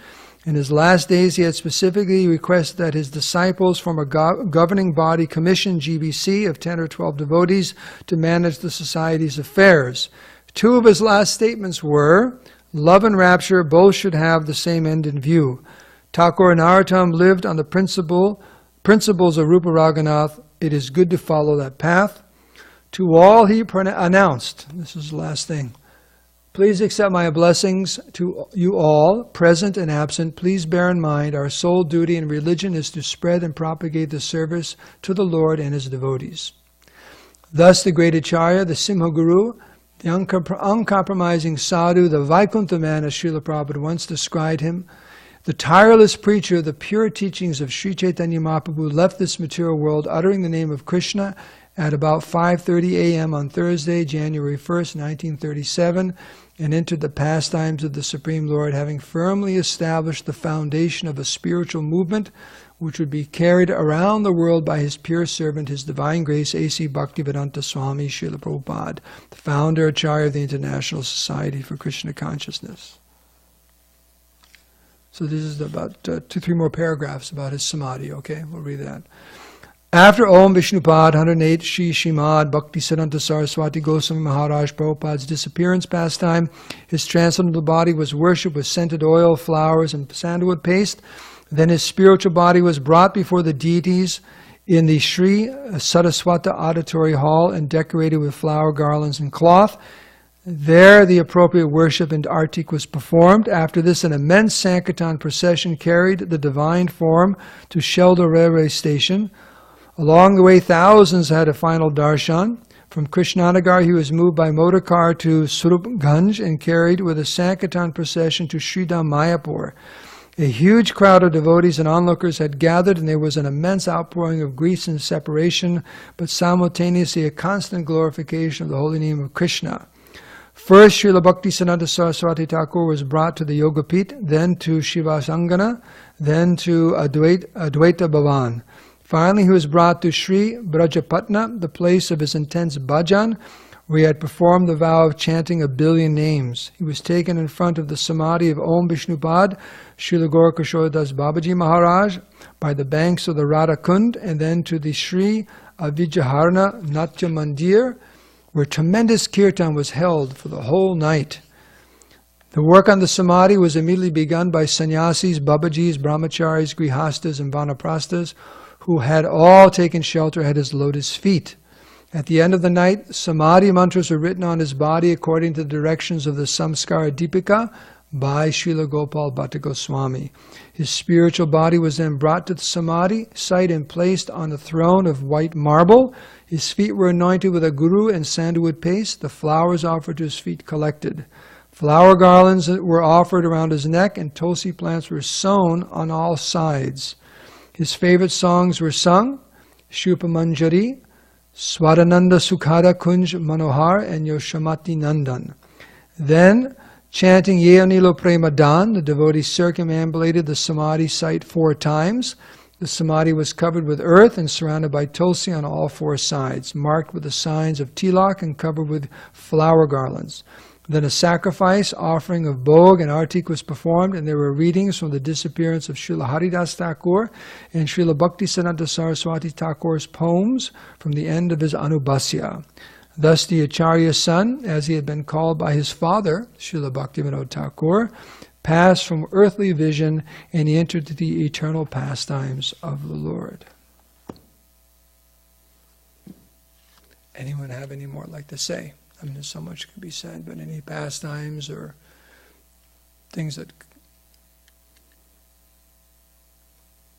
Speaker 1: In his last days, he had specifically requested that his disciples form a governing body commission, GBC, of 10 or 12 devotees to manage the society's affairs. Two of his last statements were, love and rapture both should have the same end in view. Thakur and Narottam lived on the principles of Rupa Raghunath. It is good to follow that path. To all he announced, this is the last thing, please accept my blessings to you all, present and absent. Please bear in mind our sole duty in religion is to spread and propagate the service to the Lord and His devotees. Thus the great Acharya, the Simha Guru, the uncompromising sadhu, the Vaikuntha man, as Srila Prabhupada once described him, the tireless preacher of the pure teachings of Sri Chaitanya Mahaprabhu, left this material world uttering the name of Krishna at about 5:30 a.m. on Thursday, January 1st, 1937, and entered the pastimes of the Supreme Lord, having firmly established the foundation of a spiritual movement which would be carried around the world by his pure servant, His Divine Grace, A.C. Bhaktivedanta Swami Srila Prabhupada, the founder Acharya of the International Society for Krishna Consciousness. So this is about 2-3 more paragraphs about his samadhi, okay? We'll read that. After Om Vishnupad 108, Shri Srimad Bhaktisiddhanta Saraswati Goswami Maharaj Prabhupada's disappearance pastime, his transcendental body was worshipped with scented oil, flowers, and sandalwood paste. Then his spiritual body was brought before the deities in the Sri Saraswata Auditory Hall and decorated with flower garlands and cloth. There the appropriate worship and artik was performed. After this, an immense Sankirtan procession carried the divine form to Shelda railway station. Along the way, thousands had a final darshan. From Krishnanagar, he was moved by motor car to Surupganj and carried with a Sankirtan procession to Sridham Mayapur. A huge crowd of devotees and onlookers had gathered, and there was an immense outpouring of grief and separation, but simultaneously a constant glorification of the holy name of Krishna. First, Srila Bhaktisiddhanta Saraswati Thakur was brought to the Yogapith, then to Shivasangana, then to Advaita Bhavan. Finally, he was brought to Sri Brajapatna, the place of his intense bhajan, where he had performed the vow of chanting 1,000,000,000 names. He was taken in front of the samadhi of Om Vishnupad, Srila Gaurkishordas Babaji Maharaj, by the banks of the Radha Kund, and then to the Sri Avijaharna Natya Mandir, where tremendous kirtan was held for the whole night. The work on the samadhi was immediately begun by sannyasis, babajis, brahmacharis, grihastas, and vanaprasthas, who had all taken shelter at his lotus feet. At the end of the night, samadhi mantras were written on his body according to the directions of the Samskara Deepika by Srila Gopal Bhatta Goswami. His spiritual body was then brought to the samadhi site and placed on a throne of white marble. His feet were anointed with a guru and sandalwood paste. The flowers offered to his feet collected. Flower garlands were offered around his neck, and tulsi plants were sown on all sides. His favorite songs were sung, Shri Rupa Manjari, Swadananda Sukhada Kunj Manohar, and Yoshamati Nandan. Then Chanting Yeonilo Premadan, the devotee circumambulated the samadhi site 4 times. The samadhi was covered with earth and surrounded by tulsi on all 4 sides, marked with the signs of tilak and covered with flower garlands. Then a sacrifice, offering of bhog and artik was performed, and there were readings from the disappearance of Srila Haridas Thakur and Srila Bhaktisiddhanta Saraswati Thakur's poems from the end of his Anubhasya. Thus the Acharya's son, as he had been called by his father, Srila Bhaktivinoda Thakur, passed from earthly vision and he entered the eternal pastimes of the Lord. Anyone have any more like to say? I mean, there's so much could be said, but any pastimes or things that...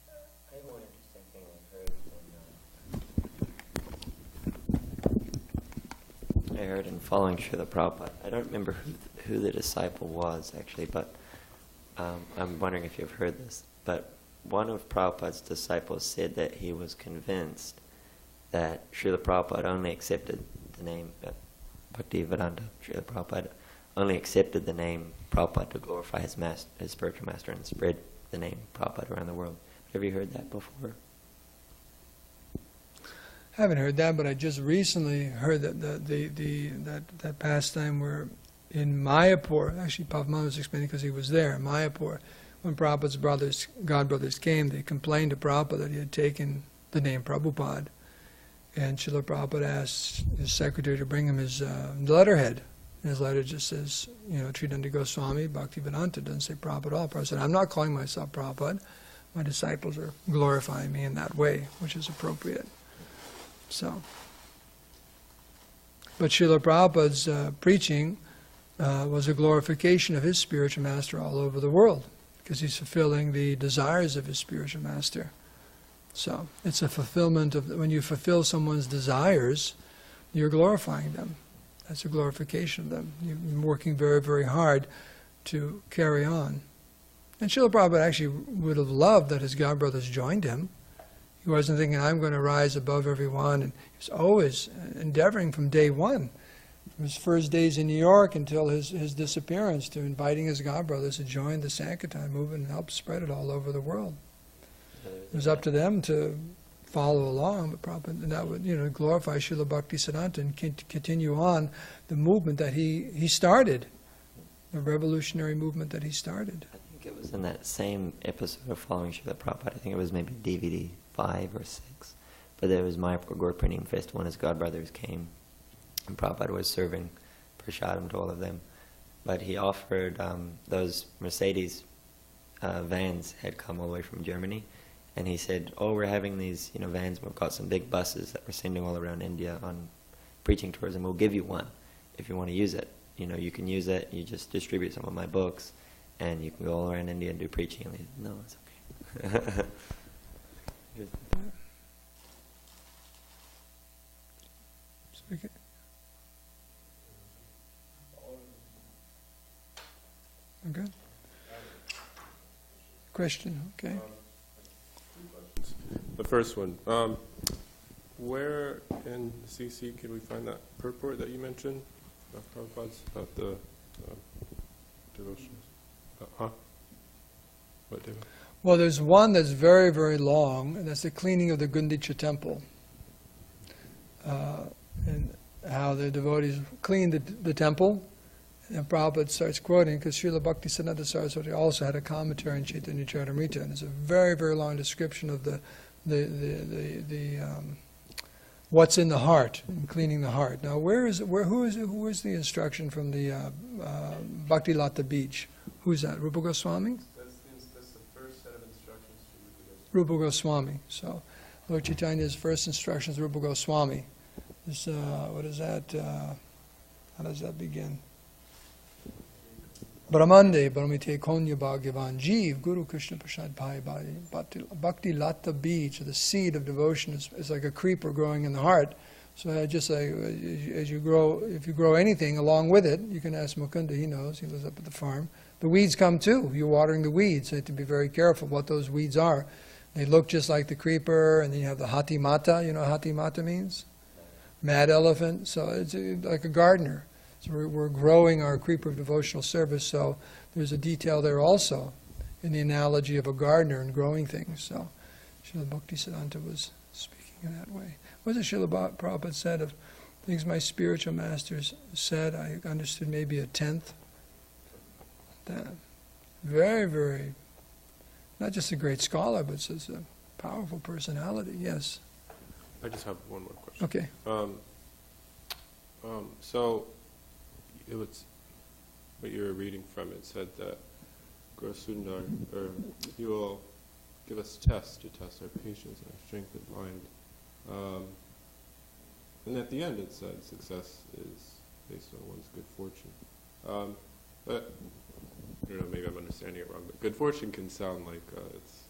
Speaker 2: I have one interesting thing I heard in following Srila Prabhupada. I don't remember who the disciple was, actually, but I'm wondering if you've heard this. But one of Prabhupada's disciples said that he was convinced that Srila Prabhupada only accepted the name... Bhaktivedanta, Srila Prabhupada only accepted the name Prabhupada to glorify his spiritual master and spread the name Prabhupada around the world. Have you heard that before?
Speaker 1: I haven't heard that, but I just recently heard that that pastime where in Mayapur, actually Pavman was explaining because he was there, in Mayapur, when Prabhupada's godbrothers came, they complained to Prabhupada that he had taken the name Prabhupada. And Srila Prabhupada asked his secretary to bring him his letterhead. And his letter just says, Tridanda Goswami, Bhaktivedanta, doesn't say Prabhupada at all. Prabhupada said, I'm not calling myself Prabhupada. My disciples are glorifying me in that way, which is appropriate. So, but Srila Prabhupada's preaching was a glorification of his spiritual master all over the world, because he's fulfilling the desires of his spiritual master. So it's a fulfillment of, when you fulfill someone's desires, you're glorifying them. That's a glorification of them. You're working very, very hard to carry on. And Srila Prabhupada actually would have loved that his godbrothers joined him. He wasn't thinking, I'm going to rise above everyone. And he was always endeavoring from day one, from his first days in New York until his disappearance, to inviting his godbrothers to join the Sankirtan movement and help spread it all over the world. It was up to them to follow along, but Prabhupada, and that would glorify Srila Bhaktisiddhanta and continue on the movement that he started, the revolutionary movement that he started.
Speaker 2: I think it was in that same episode of Following Srila Prabhupada. I think it was maybe DVD 5 or 6, but there was Mayapur Gurpurnim Festival and his godbrothers came, and Prabhupada was serving prasadam to all of them. But he offered those Mercedes vans had come all the way from Germany. And he said, we're having these vans, we've got some big buses that we're sending all around India on preaching tours, and we'll give you one if you want to use it. You can use it, you just distribute some of my books, and you can go all around India and do preaching. And he said, no, it's okay.
Speaker 1: Okay. Question, okay.
Speaker 5: The first one, where in CC can we find that purport that you mentioned, Prabhupada's, about the devotions? What devotion?
Speaker 1: Well, there's one that's very, very long, and that's the cleaning of the Gundicha temple. And how the devotees cleaned the temple. And Prabhupada starts quoting, because Srila Bhaktisiddhanta Saraswati also had a commentary on Chaitanya Charitamrita, and it's a very, very long description of the what's in the heart and cleaning the heart. Now, who is the instruction from the Bhakti Lata Beach? Who's that? Rupa Goswami?
Speaker 5: That's the first set of instructions to
Speaker 1: Rupa Goswami. So, Lord Chaitanya's first instructions, Rupa Goswami. This, what is that? How does that begin? Brahmande Brahmite Konya Bhagavan Jeev Guru Krishna Prasad Bhai Bhakti Lata Beach, the seed of devotion, is like a creeper growing in the heart. So just like as you grow, if you grow anything along with it, you can ask Mukunda, he knows, he lives up at the farm. The weeds come too. You're watering the weeds, so you have to be very careful what those weeds are. They look just like the creeper, and then you have the Hati Mata. You know what Hati Mata means? Mad elephant. So it's like a gardener. So we're growing our creeper of devotional service, so there's a detail there also in the analogy of a gardener and growing things. So Srila Bhaktisiddhanta was speaking in that way. What does Srila Prabhupada said of things my spiritual masters said? I understood maybe a tenth. That very, very, not just a great scholar, but just a powerful personality. Yes.
Speaker 5: I just have one more question.
Speaker 1: Okay.
Speaker 5: So it was what you were reading from. It said that Guru Sundar, or he will give us tests to test our patience and our strength of mind. And at the end, it said success is based on one's good fortune. But I don't know, maybe I'm understanding it wrong. But good fortune can sound like it's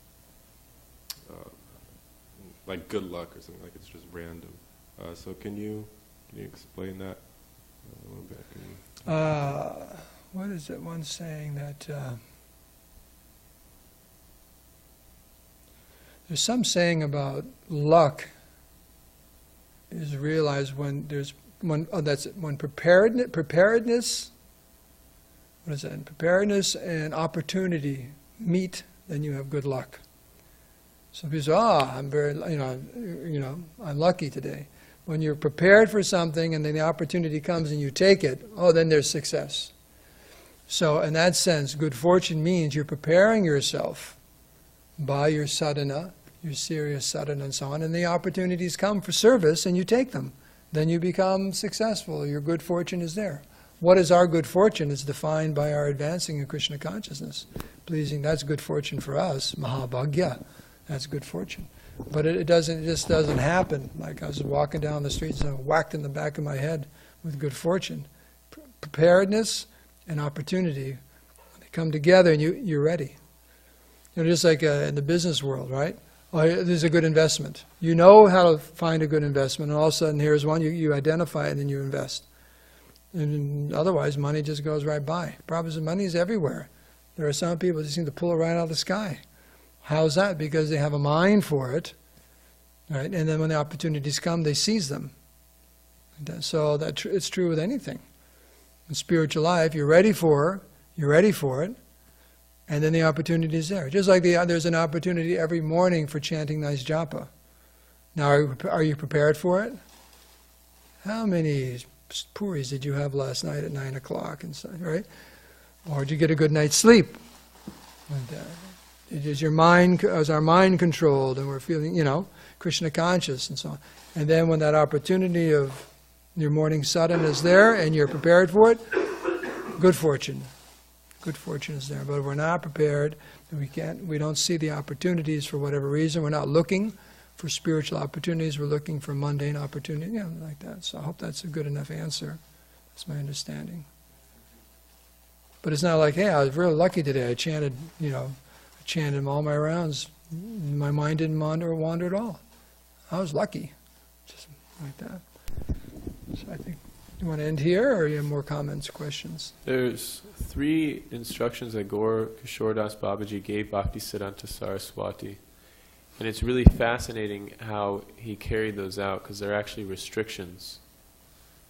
Speaker 5: like good luck or something, like it's just random. So can you explain that a little bit?
Speaker 1: What is it? One saying that there's some saying about luck is realized when there's when preparedness. What is that? Preparedness and opportunity meet, then you have good luck. So people say, I'm very, I'm lucky today. When you're prepared for something and then the opportunity comes and you take it, then there's success. So in that sense, good fortune means you're preparing yourself by your sadhana, your serious sadhana and so on, and the opportunities come for service and you take them. Then you become successful. Your good fortune is there. What is our good fortune? It's defined by our advancing in Krishna consciousness. Pleasing, that's good fortune for us. Mahabhagya, that's good fortune. But it just doesn't happen. Like I was walking down the streets and I whacked in the back of my head with good fortune. Preparedness and opportunity, they come together and you're ready. Just like in the business world, right? This is a good investment. You know how to find a good investment, and all of a sudden here's one, you identify it and then you invest. And otherwise, money just goes right by. Problems with money is everywhere. There are some people that seem to pull it right out of the sky. How's that? Because they have a mind for it, right? And then when the opportunities come, they seize them. So it's true with anything. In spiritual life, you're ready for it, and then the opportunity is there. Just like there's an opportunity every morning for chanting nice japa. Now, are you prepared for it? How many puris did you have last night at 9 o'clock and so, right? Or did you get a good night's sleep? Is our mind controlled and we're feeling, Krishna conscious and so on. And then when that opportunity of your morning sadhana is there and you're prepared for it, good fortune. Good fortune is there. But if we're not prepared, we don't see the opportunities for whatever reason. We're not looking for spiritual opportunities, we're looking for mundane opportunities, like that. So I hope that's a good enough answer. That's my understanding. But it's not like, hey, I was really lucky today. I chanted all my rounds. My mind didn't wander at all. I was lucky. Just like that. So I think, you want to end here, or you have more comments, questions?
Speaker 6: There's 3 instructions that Gaur Kishordas Babaji gave Bhaktisiddhanta Saraswati. And it's really fascinating how he carried those out, because they're actually restrictions.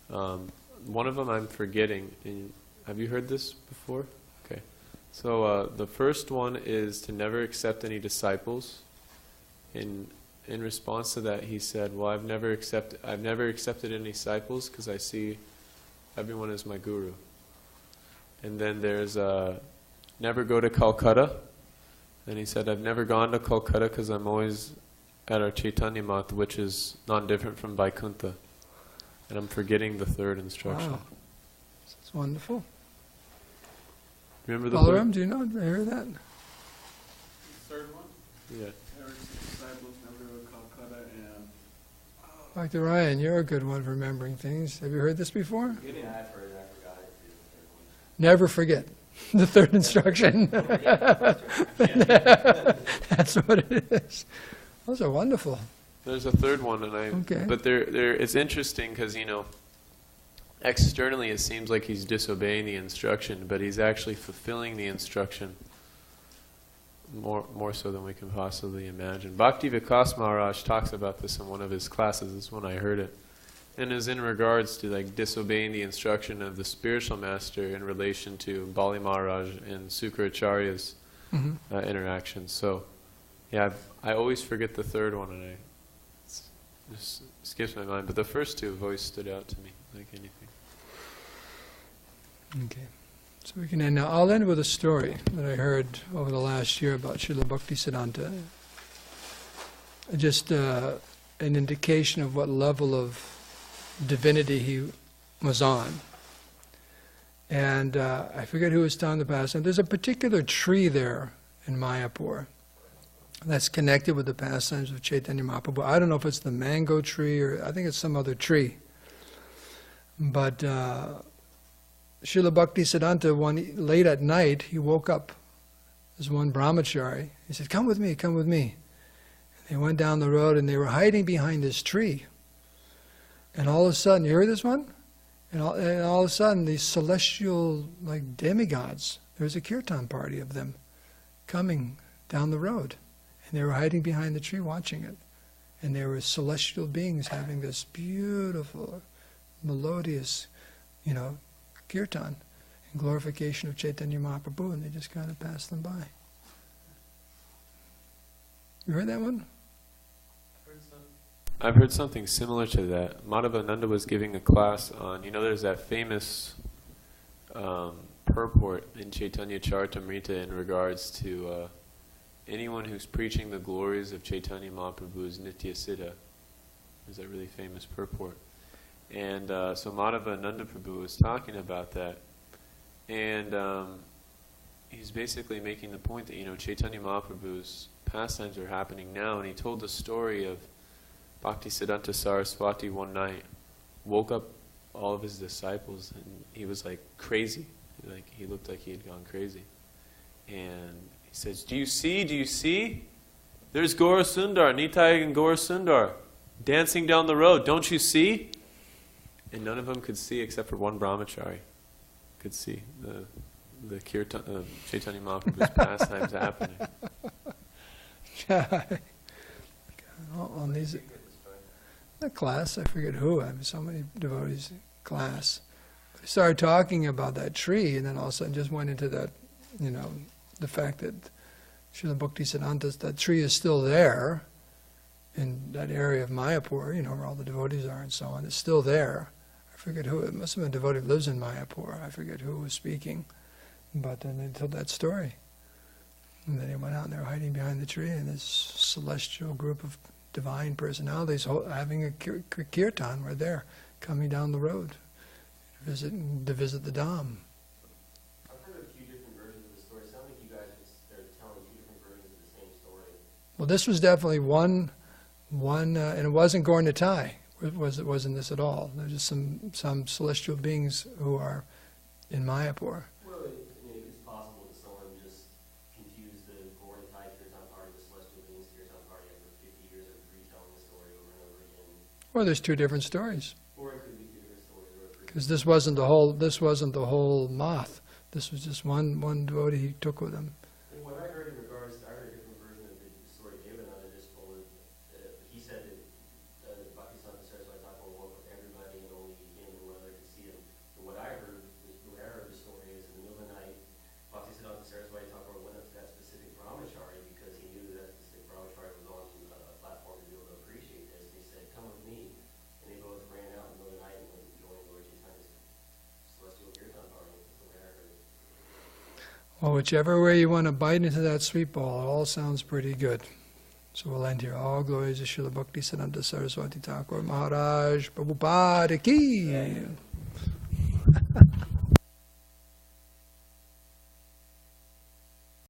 Speaker 6: One of them I'm forgetting. Have you heard this before? Okay. So the first one is to never accept any disciples. In response to that, he said, "Well, I've never accepted any disciples because I see everyone as my guru." And then there's never go to Calcutta. And he said, I've never gone to Calcutta because I'm always at our Chaitanya Math, which is not different from Vaikuntha. And I'm forgetting the third instruction.
Speaker 1: Wow. That's wonderful.
Speaker 6: Remember the
Speaker 1: Balaram,
Speaker 6: third?
Speaker 1: do you know? Did I hear that?
Speaker 7: The third one?
Speaker 6: Yeah.
Speaker 7: Never accept disciples, never go to Calcutta, and...
Speaker 1: Dr. Ryan, you're a good one for remembering things. Have you heard this before?
Speaker 3: Yeah, I've heard it. I forgot it. The third one.
Speaker 1: Never forget the third instruction. That's what it is. Those are wonderful.
Speaker 6: There's a third one, but it's interesting because, externally it seems like he's disobeying the instruction, but he's actually fulfilling the instruction more so than we can possibly imagine. Bhakti Vikas Maharaj talks about this in one of his classes. This is when I heard it. And is in regards to like disobeying the instruction of the spiritual master in relation to Bali Maharaj and Sukracharya's interaction. So, yeah, I always forget the third one, and it just skips my mind. But the first two have always stood out to me, like anything.
Speaker 1: Okay. So we can end now. I'll end with a story that I heard over the last year about Srila Bhaktisiddhanta. Just an indication of what level of divinity he was on. And I forget who was telling the pastime. There's a particular tree there in Mayapur that's connected with the pastimes of Chaitanya Mahaprabhu. I don't know if it's the mango tree or I think it's some other tree. But Srila Bhaktisiddhanta, late at night, he woke up. There's one brahmachari. He said, come with me, come with me. And they went down the road and they were hiding behind this tree. And all of a sudden, you heard this one? And all of a sudden, these celestial, like demigods, there was a kirtan party of them coming down the road. And they were hiding behind the tree watching it. And there were celestial beings having this beautiful, melodious, kirtan and glorification of Chaitanya Mahaprabhu, and they just kind of passed them by. You heard that one?
Speaker 6: I've heard something similar to that. Madhavananda was giving a class on, there's that famous purport in Chaitanya Charitamrita in regards to anyone who's preaching the glories of Chaitanya Mahaprabhu's Nitya Siddha. There's that really famous purport. And so Madhavananda Prabhu was talking about that. And he's basically making the point that, Chaitanya Mahaprabhu's pastimes are happening now. And he told the story of Bhaktisiddhanta Saraswati one night woke up all of his disciples and he was like crazy. Like he looked like he had gone crazy. And he says, do you see? There's Gaura Sundar, Nitai and Gaura Sundar dancing down the road. Don't you see? And none of them could see except for one brahmachari could see the kirtan, Chaitanya Mahaprabhu's pastimes happening.
Speaker 1: On these, the class, I forget who, I mean, so many devotees class. But he started talking about that tree, and then all of a sudden just went into that, the fact that Srila Bhaktisiddhanta, that tree is still there in that area of Mayapur, where all the devotees are and so on. It's still there. I forget who, it must have been a devotee who lives in Mayapur. I forget who was speaking. But then they told that story. And then he went out and they were hiding behind the tree, and this celestial group of divine personalities having a kirtan were there, coming down the road to visit the Dham.
Speaker 3: I've heard a few different versions of the story. It sounds like you guys are telling two different versions of the same story.
Speaker 1: Well, this was definitely one, and it wasn't Gaura Nitai. It wasn't this at all. There's just some celestial beings who are in Mayapur.
Speaker 3: Well, it's possible that someone just confused the Gaura Nitai Kirtan party with Celestial Beings Kirtan party after 50 years of retelling the story over and over again.
Speaker 1: Well, there's two different stories.
Speaker 3: Or it could be two different stories.
Speaker 1: Because this wasn't the whole math. This was just one devotee he took with him.
Speaker 3: And what I heard in regards, I heard a different version of the story Devananda just told. He said that Bhaktisiddhanta Saraswati Thakur woke up everybody and only him and one other could see him. And what I heard the story is in the middle of the night, Bhaktisiddhanta Saraswati Thakur went up to that specific brahmachari because he knew that specific brahmachari was on a platform to be able to appreciate this. And he said, come with me. And they both ran out in the middle of the night and went and joined Lord Chaitanya's celestial kirtan party. That's the way I heard it.
Speaker 1: Well, whichever way you want to bite into that sweet ball, it all sounds pretty good. So we'll end here. All glories to Srila Bhaktisiddhanta Saraswati Thakur Maharaj Prabhupada Ki.